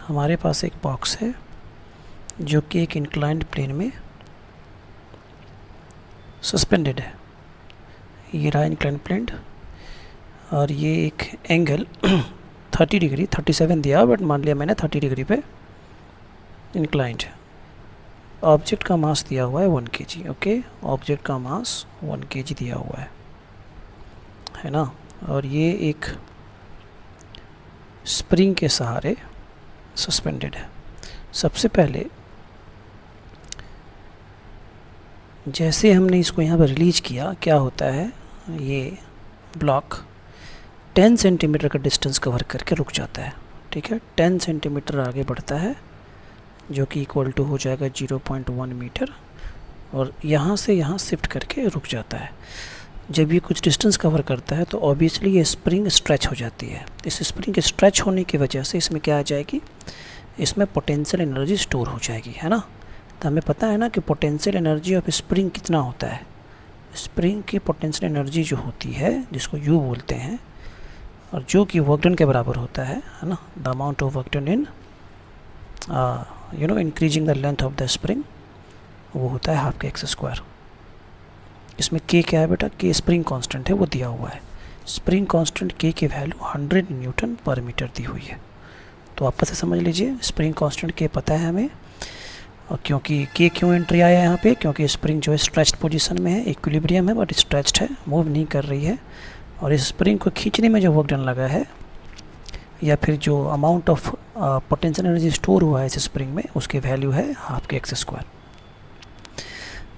हमारे पास एक बॉक्स है जो कि एक इंक्लाइंड प्लेन में सस्पेंडेड है। ये रहा इंक्लाइंड प्लेन और ये एक एंगल 30 डिग्री 37 दिया, बट मान लिया मैंने 30 डिग्री पे इंक्लाइंड। ऑब्जेक्ट का मास दिया हुआ है 1 kg। ओके, ऑब्जेक्ट का मास 1 kg दिया हुआ है ना। और ये एक स्प्रिंग के सहारे सस्पेंडेड है। सबसे पहले जैसे हमने इसको यहाँ पर रिलीज किया, क्या होता है, ये ब्लॉक 10 सेंटीमीटर का डिस्टेंस कवर करके रुक जाता है। ठीक है, 10 सेंटीमीटर आगे बढ़ता है जो कि इक्वल टू हो जाएगा 0.1 मीटर, और यहाँ से यहाँ शिफ्ट करके रुक जाता है। जब ये कुछ डिस्टेंस कवर करता है तो ऑब्वियसली ये स्प्रिंग स्ट्रेच हो जाती है। इस स्प्रिंग के स्ट्रेच होने की वजह से इसमें क्या आ जाएगी, इसमें पोटेंशियल एनर्जी स्टोर हो जाएगी, है ना। तो हमें पता है ना कि पोटेंशियल एनर्जी ऑफ स्प्रिंग कितना होता है। स्प्रिंग की पोटेंशियल एनर्जी जो होती है, जिसको यू बोलते हैं, और जो कि वर्क डन के बराबर होता है ना, the amount of work done in increasing the length of the spring, वो होता है हाफ के एक्स स्क्वायर। इसमें के क्या है बेटा, के स्प्रिंग कांस्टेंट है, वो दिया हुआ है। स्प्रिंग कांस्टेंट के की वैल्यू 100 न्यूटन पर मीटर दी हुई है। तो आपस से समझ लीजिए, स्प्रिंग कांस्टेंट के पता है हमें, और क्योंकि के क्यों एंट्री आया यहाँ पे, क्योंकि स्प्रिंग जो है स्ट्रेच्ड पोजीशन में है, इक्विलिब्रियम है बट स्ट्रेच्ड है, मूव नहीं कर रही है। और इस स्प्रिंग को खींचने में जो वर्क डन लगा है, या फिर जो amount of potential energy store हुआ है इस स्प्रिंग में, उसकी वैल्यू है हाफ के एक्स स्क्वायर।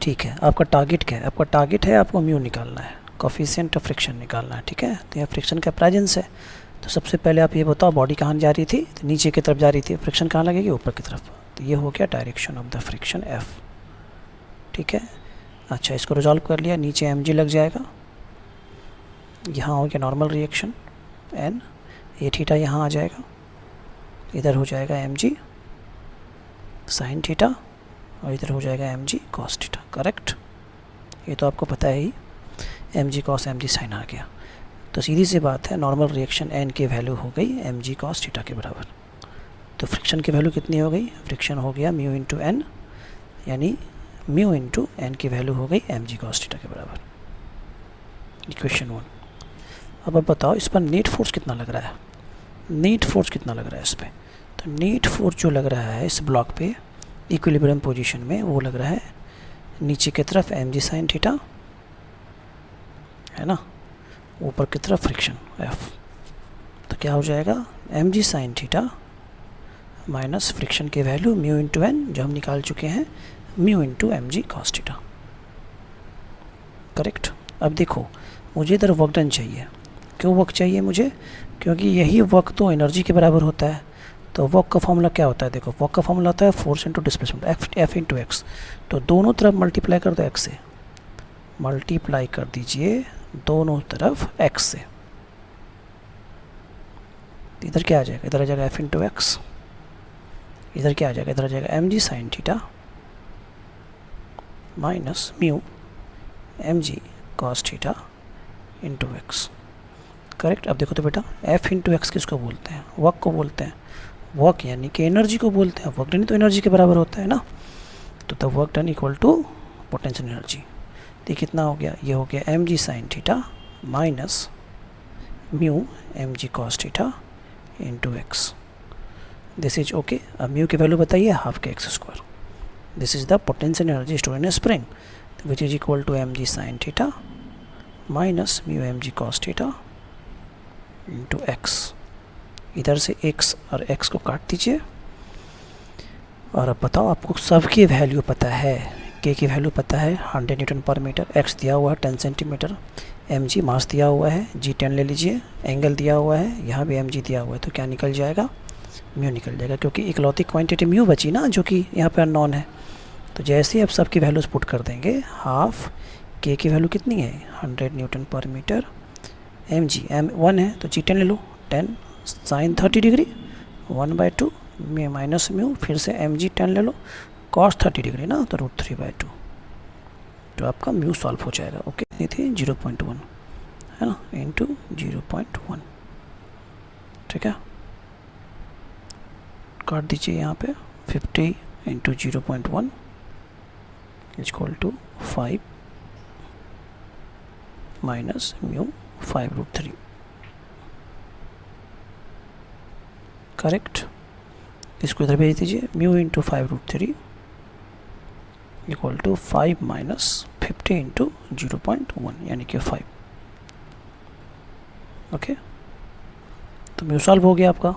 ठीक है, आपका टारगेट क्या है, आपका टारगेट है आपको म्यू निकालना है, कोफिशिएंट ऑफ फ्रिक्शन निकालना है। ठीक है, तो यहाँ फ्रिक्शन का प्रेजेंस है। तो सबसे पहले आप ये बताओ, बॉडी कहाँ जा रही थी, तो नीचे की तरफ जा रही थी, फ्रिक्शन कहाँ लगेगी, ऊपर की तरफ। तो ये हो गया direction of the friction F. ठीक है, अच्छा, इसको रिजॉल्व कर लिया, नीचे एम जी लग जाएगा, यहाँ हो गया नॉर्मल रिएक्शन एन, ये थीटा यहाँ आ जाएगा, इधर हो जाएगा एम जी साइन थीटा, और इधर हो जाएगा M G cos theta. Correct, ये तो आपको पता है ही, M G cos M G sine आ गया। तो सीधी सी बात है, नॉर्मल रिएक्शन एन की वैल्यू हो गई एम जी कॉस थीटा के बराबर। तो फ्रिक्शन की वैल्यू कितनी हो गई, फ्रिक्शन हो गया म्यू इंटू एन, यानी म्यू इंटू एन की वैल्यू हो गई एम जी कॉस थीटा के बराबर। इक्वेशन 1। अब आप बताओ इस पर नेट फोर्स कितना लग रहा है, नेट फोर्स कितना लग रहा है इस पर। तो नेट फोर्स जो लग रहा है इस ब्लॉक पे इक्विलिब्रियम पोजीशन में, वो लग रहा है नीचे की तरफ एम जी साइन थीटा, है ना, ऊपर की तरफ फ्रिक्शन एफ। तो क्या हो जाएगा, M G sine theta minus friction की वैल्यू म्यू इंटू एन, जो हम निकाल चुके हैं, mu into M G cos theta. Correct. अब देखो, मुझे इधर वर्क डन चाहिए। क्यों वर्क चाहिए मुझे, क्योंकि यही वर्क तो एनर्जी के बराबर होता है। तो वर्क का फॉर्मूला क्या होता है, देखो, वर्क का फॉर्मूला होता है force into displacement, F into x. तो दोनों तरफ मल्टीप्लाई कर दो एक्स से, मल्टीप्लाई कर दीजिए दोनों तरफ एक्स से। इधर क्या आ जाएगा, इधर आ जाएगा एफ इंटू एक्स, इधर क्या आ जाएगा, इधर आ जाएगा M G sine theta minus mu M G cos theta into X. Correct. अब देखो तो बेटा, एफ इंटू एक्स किसको बोलते हैं, वर्क को बोलते हैं। वर्क यानी कि एनर्जी को बोलते हैं, वर्क डन तो एनर्जी के बराबर होता है ना। तो the work done equal to potential energy. तो कितना हो गया, ये हो गया M G sine theta minus mu M G cos theta into X. This is okay. अब म्यू की वैल्यू बताइए, half K X square. This is the potential energy store in a spring which is equal to M G sine theta minus mu M G cos theta into X. इधर से x और x को काट दीजिए। और अब बताओ, आपको सबकी वैल्यू पता है, k की वैल्यू पता है 100 न्यूटन पर मीटर, x दिया हुआ है 10 सेंटीमीटर, mg मास दिया हुआ है, g 10 ले लीजिए, एंगल दिया हुआ है, यहाँ भी mg दिया हुआ है। तो क्या निकल जाएगा, म्यू निकल जाएगा, क्योंकि इकलौती क्वांटिटी म्यू बची ना, जो कि यहाँ पर अननोन है। तो जैसे ही आप सबकी वैल्यूज पुट कर देंगे, हाफ k की वैल्यू कितनी है 100 न्यूटन पर मीटर, mg m 1 है तो g 10 ले लो, 10 साइन 30 डिग्री 1/2 में माइनस म्यू, फिर से एम जी 10 ले लो, कॉस 30 डिग्री ना, तो √3/2। तो आपका म्यू सॉल्व हो जाएगा। ओके, ये थी 0.1, है ना, इंटू 0.1। ठीक है, काट दीजिए यहाँ पे 50 into 0.1 equal to 5 minus mu 5√3 correct. इसको इधर भेज दीजिए mu into 5√3 equal to 5 minus 50 into 0.1 यानी कि 5। ओके, तो म्यू सॉल्व हो गया आपका।